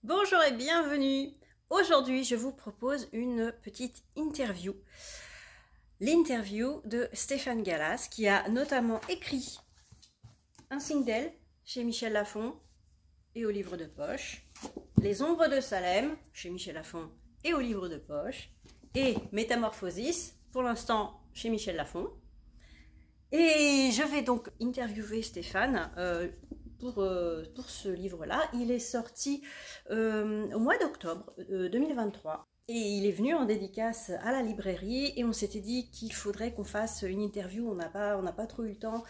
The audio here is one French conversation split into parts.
Bonjour et bienvenue. Aujourd'hui, je vous propose une petite interview. L'interview de Stéphane Gallas, qui a notamment écrit un single chez Michel Lafon et au livre de poche, Les Ombres de Salem chez Michel Lafon et au livre de poche, et Métamorphosis, pour l'instant chez Michel Lafon. Et je vais donc interviewer Stéphane pour ce livre-là. Il est sorti au mois d'octobre 2023. Et il est venu en dédicace à la librairie et on s'était dit qu'il faudrait qu'on fasse une interview. On n'a pas trop eu le temps.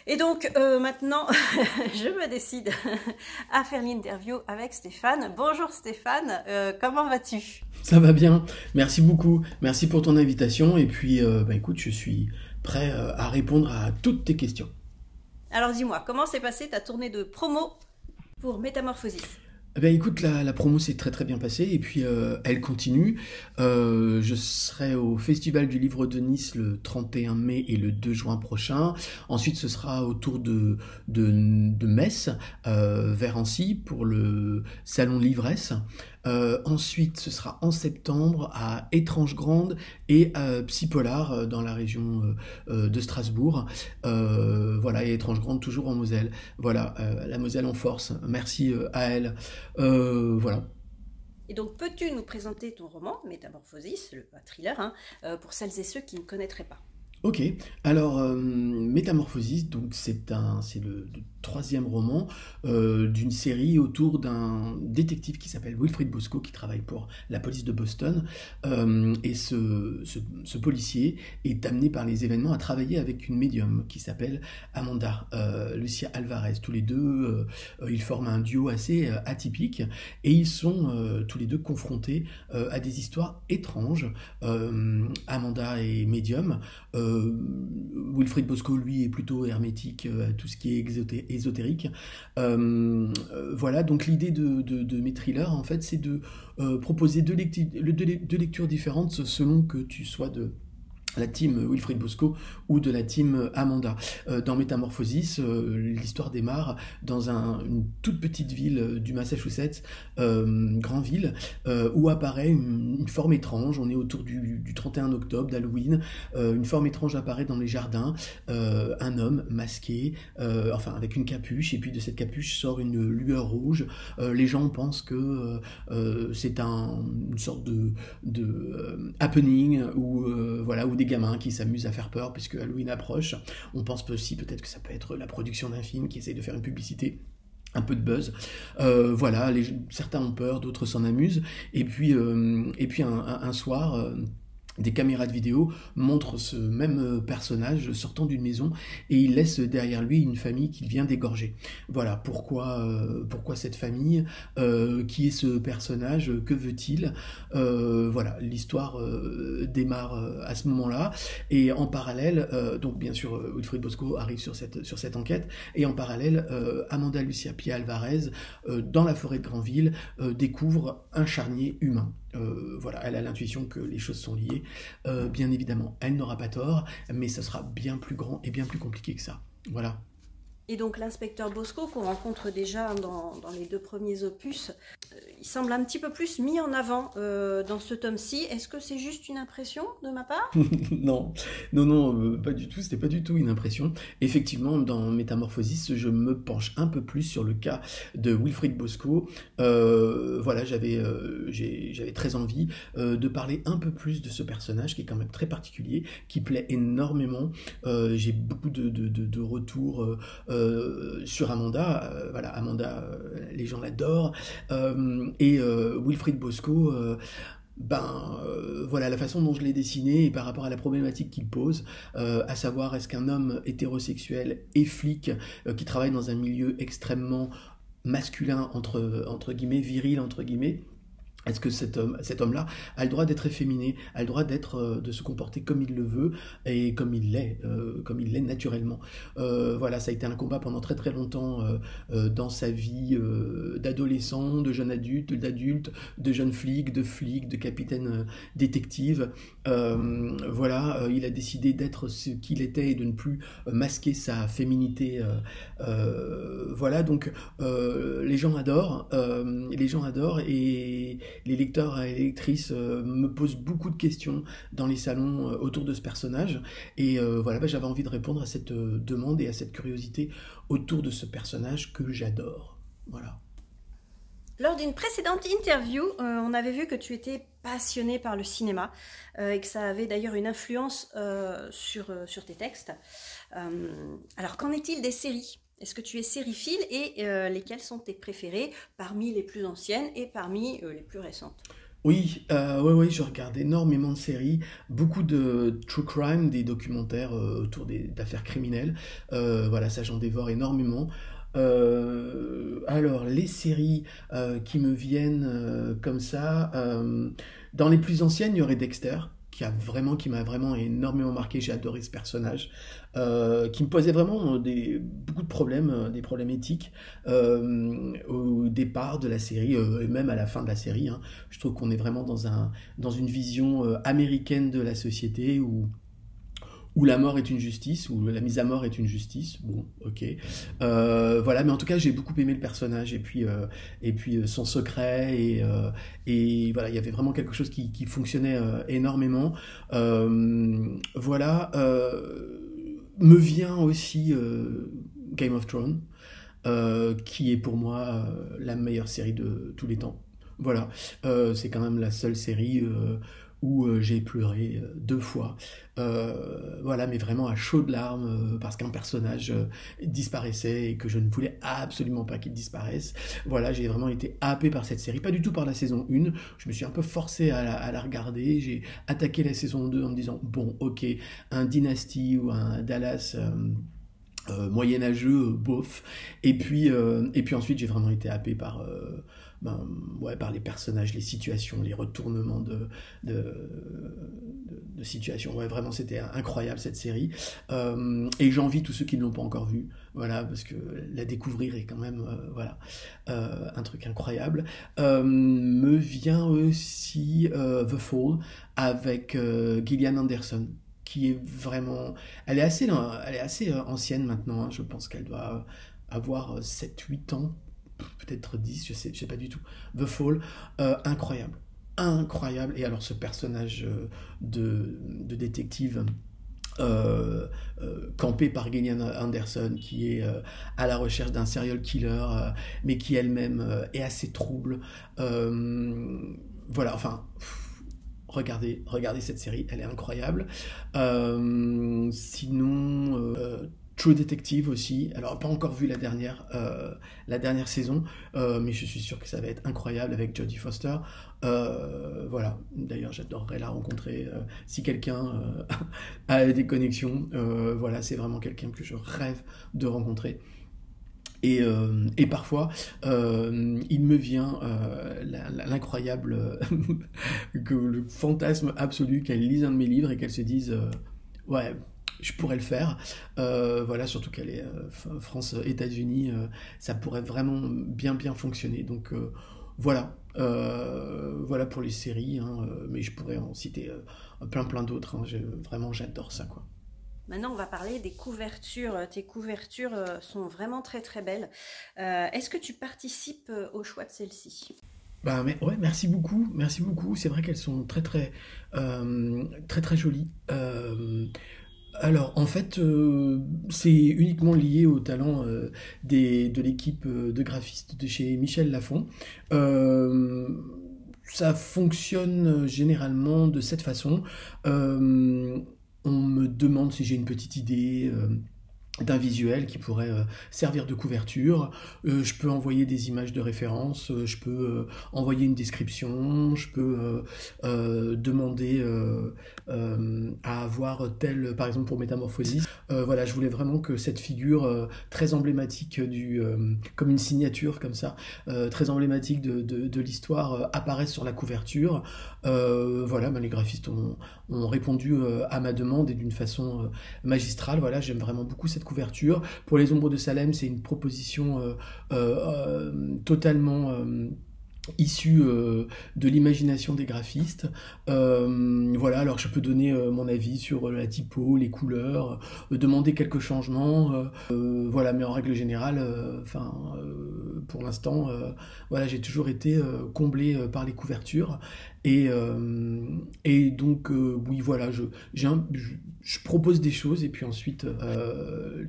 Et donc maintenant, je me décide à faire l'interview avec Stéphane. Bonjour Stéphane, comment vas-tu? Ça va bien, merci beaucoup, merci pour ton invitation et puis écoute, je suis prêt à répondre à toutes tes questions. Alors dis-moi, comment s'est passée ta tournée de promo pour Métamorphosis? Écoute, la promo s'est très très bien passée et puis elle continue. Je serai au Festival du Livre de Nice le 31 mai et le 2 juin prochain. Ensuite, ce sera autour de Metz, vers Annecy, pour le Salon Livresse. Ensuite, ce sera en septembre à Étrange Grande et à Psypolar dans la région de Strasbourg. Voilà, et Étrange Grande toujours en Moselle. Voilà, la Moselle en force. Merci à elle. Voilà. Et donc, peux-tu nous présenter ton roman, Métamorphosis, le thriller, pour celles et ceux qui ne connaîtraient pas? Ok, alors Métamorphosis, donc c'est le troisième roman d'une série autour d'un détective qui s'appelle Wilfried Bosco, qui travaille pour la police de Boston. Et ce policier est amené par les événements à travailler avec une médium qui s'appelle Amanda Lucia Alvarez. Tous les deux, ils forment un duo assez atypique et ils sont tous les deux confrontés à des histoires étranges. Amanda est médium. Wilfried Bosco, lui, est plutôt hermétique à tout ce qui est ésotérique. Voilà, donc l'idée de mes thrillers, en fait, c'est de proposer deux lectures différentes selon que tu sois de la team Wilfried Bosco ou de la team Amanda. Dans Métamorphosis, l'histoire démarre dans une toute petite ville du Massachusetts, Granville, où apparaît une forme étrange. On est autour du 31 octobre, d'Halloween. Une forme étrange apparaît dans les jardins. Un homme masqué, avec une capuche, et puis de cette capuche sort une lueur rouge. Les gens pensent que c'est une sorte de happening, ou des gamins qui s'amusent à faire peur puisque Halloween approche. On pense aussi peut-être que ça peut être la production d'un film qui essaye de faire une publicité, un peu de buzz. Voilà, certains ont peur, d'autres s'en amusent. Et puis un soir, des caméras de vidéo montrent ce même personnage sortant d'une maison et il laisse derrière lui une famille qu'il vient d'égorger. Voilà, pourquoi cette famille, qui est ce personnage, que veut-il? Voilà, l'histoire démarre à ce moment-là et en parallèle, donc bien sûr Wilfried Bosco arrive sur cette enquête et en parallèle Amanda Lucia Pia Alvarez, dans la forêt de Granville, découvre un charnier humain. Voilà, elle a l'intuition que les choses sont liées. Bien évidemment, elle n'aura pas tort, mais ça sera bien plus grand et bien plus compliqué que ça. Voilà. Et donc l'inspecteur Bosco, qu'on rencontre déjà dans les deux premiers opus, il semble un petit peu plus mis en avant dans ce tome-ci. Est-ce que c'est juste une impression de ma part? Non, pas du tout, c'était pas du tout une impression. Effectivement, dans Métamorphosis, je me penche un peu plus sur le cas de Wilfried Bosco. Voilà, j'avais très envie de parler un peu plus de ce personnage qui est quand même très particulier, qui plaît énormément. J'ai beaucoup de retours sur Amanda. Voilà, Amanda, les gens l'adorent. Et Wilfried Bosco, voilà la façon dont je l'ai dessiné et par rapport à la problématique qu'il pose, à savoir est-ce qu'un homme hétérosexuel et flic qui travaille dans un milieu extrêmement masculin, entre guillemets, viril, entre guillemets, Est-ce que cet homme-là a le droit d'être efféminé, a le droit de se comporter comme il le veut et comme il l'est naturellement. Voilà, ça a été un combat pendant très très longtemps dans sa vie d'adolescent, de jeune adulte, d'adulte, de jeune flic, de capitaine détective. Voilà, il a décidé d'être ce qu'il était et de ne plus masquer sa féminité. Voilà, donc les gens adorent et les lecteurs et les lectrices me posent beaucoup de questions dans les salons autour de ce personnage. Et voilà, j'avais envie de répondre à cette demande et à cette curiosité autour de ce personnage que j'adore. Voilà. Lors d'une précédente interview, on avait vu que tu étais passionné par le cinéma et que ça avait d'ailleurs une influence sur tes textes. Alors, qu'en est-il des séries? Est-ce que tu es sériephile et lesquelles sont tes préférées parmi les plus anciennes et parmi les plus récentes? Oui, oui, je regarde énormément de séries, beaucoup de true crime, des documentaires autour d'affaires criminelles. Voilà, ça j'en dévore énormément. Alors, les séries qui me viennent comme ça, dans les plus anciennes, il y aurait Dexter, qui m'a vraiment énormément marqué. J'ai adoré ce personnage, qui me posait vraiment beaucoup de problèmes, des problèmes éthiques au départ de la série et même à la fin de la série, hein. Je trouve qu'on est vraiment dans une vision américaine de la société où la mort est une justice, où la mise à mort est une justice. Bon, ok. Voilà, mais en tout cas, j'ai beaucoup aimé le personnage et puis son secret et voilà, il y avait vraiment quelque chose qui fonctionnait énormément. Voilà, me vient aussi Game of Thrones, qui est pour moi la meilleure série de tous les temps. Voilà, c'est quand même la seule série où j'ai pleuré 2 fois. Voilà, mais vraiment à chaudes larmes, parce qu'un personnage disparaissait et que je ne voulais absolument pas qu'il disparaisse. Voilà, j'ai vraiment été happé par cette série, pas du tout par la saison 1. Je me suis un peu forcé à la regarder. J'ai attaqué la saison 2 en me disant, bon, ok, un Dynasty ou un Dallas... moyenâgeux, bof. Et puis ensuite, j'ai vraiment été happé par les personnages, les situations, les retournements de situations. Ouais, vraiment, c'était incroyable cette série. Et j'envie tous ceux qui ne l'ont pas encore vue, voilà, parce que la découvrir est quand même, voilà, un truc incroyable. Me vient aussi The Fall avec Gillian Anderson, qui est vraiment... Elle est assez ancienne maintenant, hein. Je pense qu'elle doit avoir 7-8 ans, peut-être 10, je sais pas du tout. The Fall, incroyable. Incroyable. Et alors ce personnage de détective campé par Gillian Anderson, qui est à la recherche d'un serial killer, mais qui elle-même est assez trouble. Voilà, enfin... Regardez cette série, elle est incroyable. Sinon, True Detective aussi. Alors, pas encore vu la dernière saison, mais je suis sûr que ça va être incroyable avec Jodie Foster. Voilà. D'ailleurs, j'adorerais la rencontrer si quelqu'un a des connexions. Voilà, c'est vraiment quelqu'un que je rêve de rencontrer. Et parfois, il me vient l'incroyable, le fantasme absolu qu'elle lise un de mes livres et qu'elle se dise ouais, je pourrais le faire. Voilà, surtout qu'elle est France-États-Unis, ça pourrait vraiment bien fonctionner. Donc voilà, voilà pour les séries, hein, mais je pourrais en citer plein d'autres, hein. Vraiment, j'adore ça, quoi. Maintenant, on va parler des couvertures. Tes couvertures sont vraiment très belles. Est-ce que tu participes au choix de celles-ci? Bah ouais, merci beaucoup, merci beaucoup. C'est vrai qu'elles sont très jolies. Alors en fait, c'est uniquement lié au talent de l'équipe de graphistes de chez Michel Lafon. Ça fonctionne généralement de cette façon. On me demande si j'ai une petite idée d'un visuel qui pourrait servir de couverture. Je peux envoyer des images de référence, je peux envoyer une description, je peux demander à avoir tel, par exemple pour Métamorphosis. Voilà, je voulais vraiment que cette figure très emblématique comme une signature comme ça, très emblématique de l'histoire apparaisse sur la couverture. Voilà, les graphistes ont répondu à ma demande et d'une façon magistrale. Voilà, j'aime vraiment beaucoup cette couverture. Pour les ombres de Salem, c'est une proposition totalement issue de l'imagination des graphistes. Voilà, alors je peux donner mon avis sur la typo, les couleurs, demander quelques changements. Voilà, mais en règle générale, pour l'instant, voilà, j'ai toujours été comblé par les couvertures. Et donc, oui, voilà, je propose des choses et puis ensuite,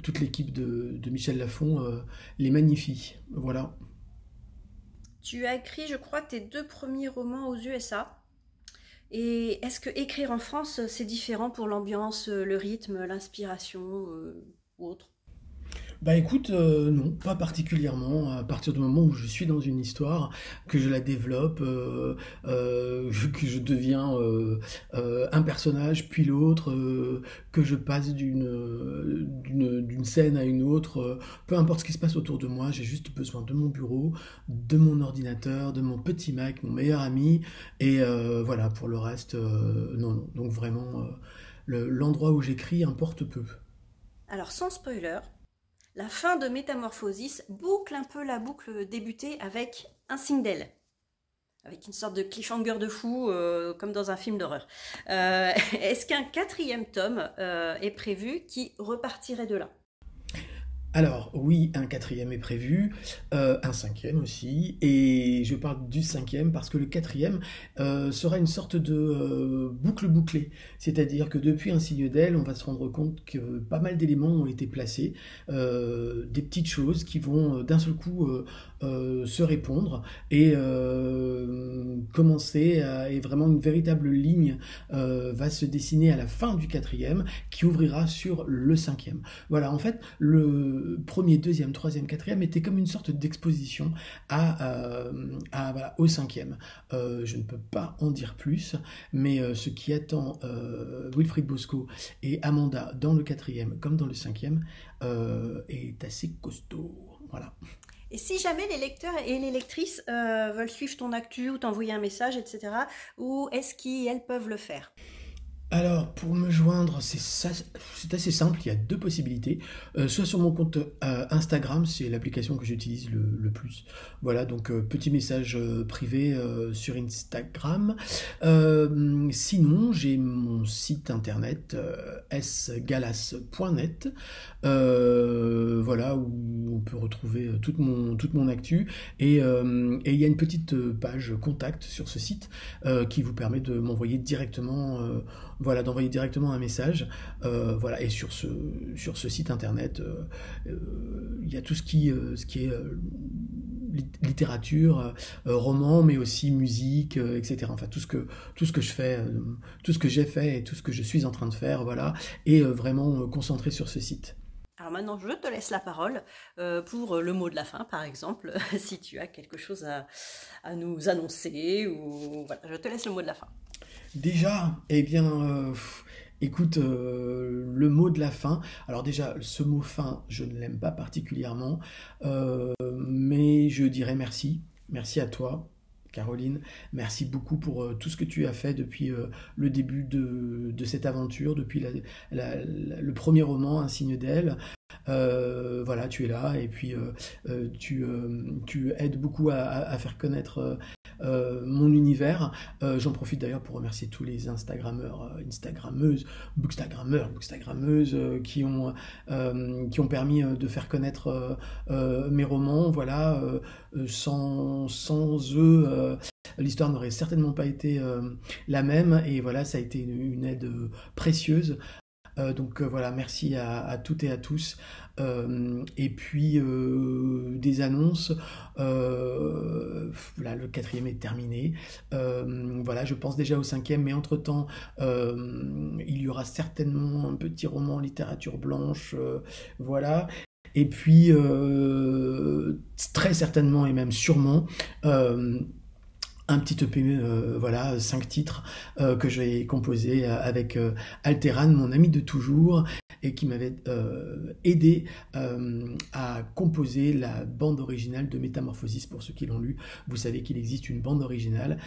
toute l'équipe de Michel Lafon les magnifie. Voilà. Tu as écrit, je crois, tes 2 premiers romans aux USA. Et est-ce que écrire en France, c'est différent pour l'ambiance, le rythme, l'inspiration ou autre? Bah écoute, non, pas particulièrement. À partir du moment où je suis dans une histoire, que je la développe, que je deviens un personnage puis l'autre, que je passe d'une scène à une autre, peu importe ce qui se passe autour de moi, j'ai juste besoin de mon bureau, de mon ordinateur, de mon petit Mac, mon meilleur ami, et voilà, pour le reste, non, non. Donc vraiment, l'endroit où j'écris importe peu. Alors, sans spoiler, la fin de Métamorphosis boucle un peu la boucle débutée avec un Sindel, avec une sorte de cliffhanger de fou, comme dans un film d'horreur. Est-ce qu'un 4e tome est prévu qui repartirait de là? Alors oui, un 4e est prévu, un 5e aussi, et je parle du 5e parce que le 4e sera une sorte de boucle bouclée, c'est-à-dire que depuis un signe d'aile, on va se rendre compte que pas mal d'éléments ont été placés, des petites choses qui vont d'un seul coup se répondre et et vraiment une véritable ligne va se dessiner à la fin du 4e qui ouvrira sur le 5e. Voilà, en fait, le premier, deuxième, troisième, quatrième était comme une sorte d'exposition voilà, au 5e. Je ne peux pas en dire plus, mais ce qui attend Wilfried Bosco et Amanda dans le 4e comme dans le 5e est assez costaud. Voilà. Et si jamais les lecteurs et les lectrices veulent suivre ton actu ou t'envoyer un message, etc., où est-ce qu'elles peuvent le faire? Alors, pour me joindre, c'est assez simple, il y a 2 possibilités. Soit sur mon compte Instagram, c'est l'application que j'utilise le plus. Voilà, donc petit message privé sur Instagram. Sinon, j'ai mon site internet sgalas.net, voilà, où on peut retrouver toute mon actu. Et il y a une petite page contact sur ce site qui vous permet de m'envoyer directement voilà, d'envoyer directement un message. Voilà, et sur ce site internet, il y a tout ce qui est littérature, roman, mais aussi musique, etc. Enfin, tout ce que je fais, tout ce que j'ai fait et tout ce que je suis en train de faire, voilà, est vraiment concentré sur ce site. Alors maintenant, je te laisse la parole pour le mot de la fin, par exemple, si tu as quelque chose à nous annoncer, ou voilà, je te laisse le mot de la fin. Déjà, eh bien, écoute, le mot de la fin. Alors déjà, ce mot fin, je ne l'aime pas particulièrement, mais je dirais merci. Merci à toi, Caroline. Merci beaucoup pour tout ce que tu as fait depuis le début de cette aventure, depuis le premier roman, Un signe d'aile. Voilà, tu es là et puis tu aides beaucoup à faire connaître mon univers. J'en profite d'ailleurs pour remercier tous les Instagrammeurs, Instagrammeuses, Bookstagrammeuses qui ont permis de faire connaître mes romans. Voilà, sans eux, l'histoire n'aurait certainement pas été la même. Et voilà, ça a été une aide précieuse. Donc voilà, merci à toutes et à tous. Et puis des annonces. Là, le 4e est terminé. Voilà, je pense déjà au 5e, mais entre-temps, il y aura certainement un petit roman en littérature blanche. Voilà. Et puis, très certainement et même sûrement, un petit EP, voilà, 5 titres que j'ai composé avec Alteran, mon ami de toujours, et qui m'avait aidé à composer la bande originale de Métamorphosis. Pour ceux qui l'ont lu, vous savez qu'il existe une bande originale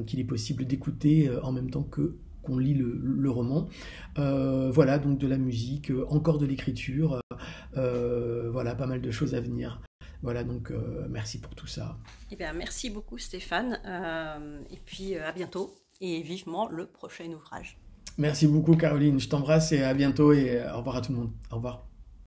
qu'il est possible d'écouter en même temps qu'on lit le roman. Voilà, donc de la musique, encore de l'écriture, voilà, pas mal de choses à venir. Voilà, donc merci pour tout ça. Eh bien, merci beaucoup Stéphane, et puis à bientôt, et vivement le prochain ouvrage. Merci beaucoup Caroline, je t'embrasse et à bientôt et au revoir à tout le monde. Au revoir.